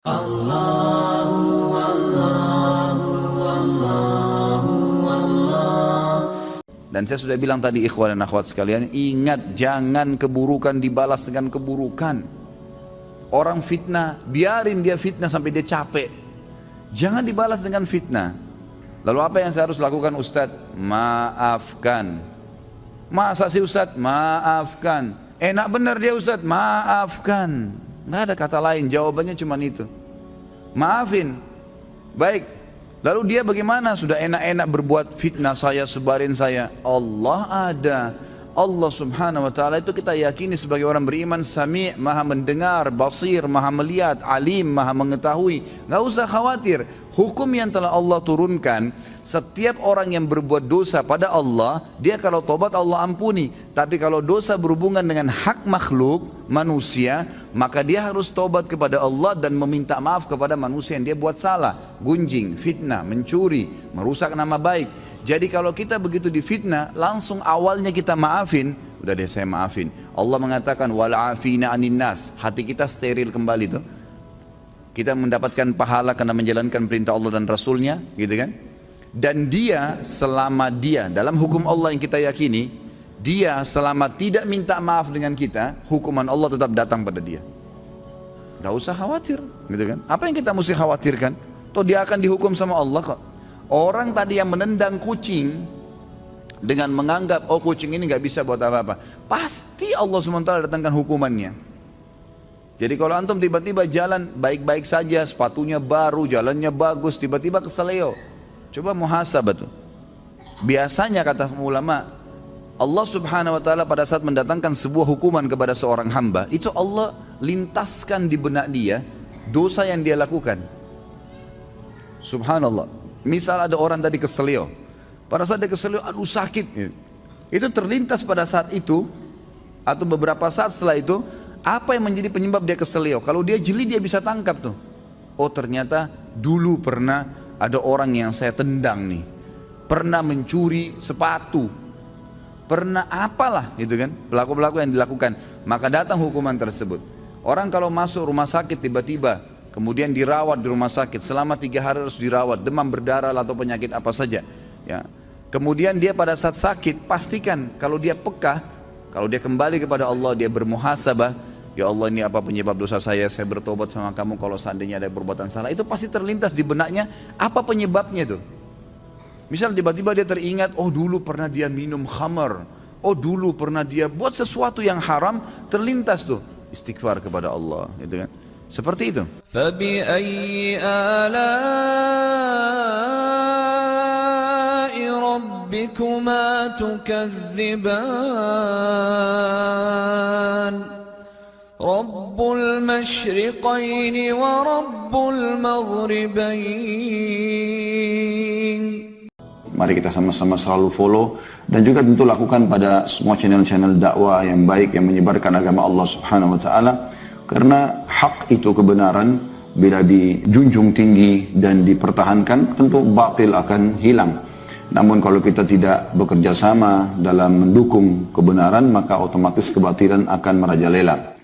Allahu Allahu Allahu Allah. Dan saya sudah bilang tadi ikhwan dan akhwat sekalian, ingat jangan keburukan dibalas dengan keburukan. Orang fitnah, biarin dia fitnah sampai dia capek. Jangan dibalas dengan fitnah. Lalu apa yang saya harus lakukan Ustadz? Maafkan. Masa sih Ustadz? Maafkan. Enak benar dia Ustadz? Maafkan. Nggak ada kata lain, jawabannya cuma itu. Maafin. Baik. Lalu dia bagaimana? Sudah enak-enak berbuat fitnah saya, sebarin saya. Allah ada. Allah subhanahu wa ta'ala itu kita yakini sebagai orang beriman, Sami', maha mendengar, Basir, maha melihat, Alim, maha mengetahui. Nggak usah khawatir. Hukum yang telah Allah turunkan, setiap orang yang berbuat dosa pada Allah, dia kalau tobat Allah ampuni. Tapi kalau dosa berhubungan dengan hak makhluk, manusia, maka dia harus tobat kepada Allah dan meminta maaf kepada manusia yang dia buat salah. Gunjing, fitnah, mencuri, merusak nama baik. Jadi kalau kita begitu difitnah, langsung awalnya kita maafin, udah deh saya maafin. Allah mengatakan wal afina anin nas, hati kita steril kembali tuh. Kita mendapatkan pahala karena menjalankan perintah Allah dan Rasulnya, gitu kan? Dan dia selama dia dalam hukum Allah yang kita yakini, dia selama tidak minta maaf dengan kita, hukuman Allah tetap datang pada dia. Gak usah khawatir, gitu kan? Apa yang kita mesti khawatirkan? Toh dia akan dihukum sama Allah kok. Orang tadi yang menendang kucing dengan menganggap oh kucing ini gak bisa buat apa-apa, pasti Allah SWT datangkan hukumannya. Jadi kalau antum tiba-tiba jalan baik-baik saja, sepatunya baru, jalannya bagus, tiba-tiba keseleo, coba muhasabah tuh. Biasanya kata ulama, Allah subhanahu wa ta'ala pada saat mendatangkan sebuah hukuman kepada seorang hamba, itu Allah lintaskan di benak dia dosa yang dia lakukan. Subhanallah. Misal ada orang tadi keselio, pada saat dia keselio, aduh sakit, itu terlintas pada saat itu atau beberapa saat setelah itu, apa yang menjadi penyebab dia keselio? Kalau dia jeli dia bisa tangkap tuh. Oh ternyata dulu pernah ada orang yang saya tendang nih, pernah mencuri sepatu, pernah apalah gitu kan, pelaku-pelaku yang dilakukan, maka datang hukuman tersebut. Orang kalau masuk rumah sakit tiba-tiba kemudian dirawat di rumah sakit selama 3 hari harus dirawat, demam berdarah atau penyakit apa saja ya. Kemudian dia pada saat sakit pastikan kalau dia peka, kalau dia kembali kepada Allah, dia bermuhasabah, ya Allah ini apa penyebab dosa saya bertobat sama kamu kalau seandainya ada perbuatan salah, itu pasti terlintas di benaknya apa penyebabnya tuh. Misal tiba-tiba dia teringat, oh dulu pernah dia minum khamar, oh dulu pernah dia buat sesuatu yang haram, terlintas tuh istighfar kepada Allah, gitu kan. Seperti itu. فَبِأَيِّ آلَاءِ رَبِّكُمَا تُكَذِّبَانِ رَبُّ الْمَشْرِقَيْنِ وَرَبُّ الْمَغْرِبَيْنِ. Mari kita sama-sama selalu follow dan juga tentu lakukan pada semua channel-channel dakwah yang baik yang menyebarkan agama Allah Subhanahu wa taala. Karena hak itu kebenaran bila dijunjung tinggi dan dipertahankan tentu batil akan hilang. Namun kalau kita tidak bekerja sama dalam mendukung kebenaran maka otomatis kebatilan akan merajalela.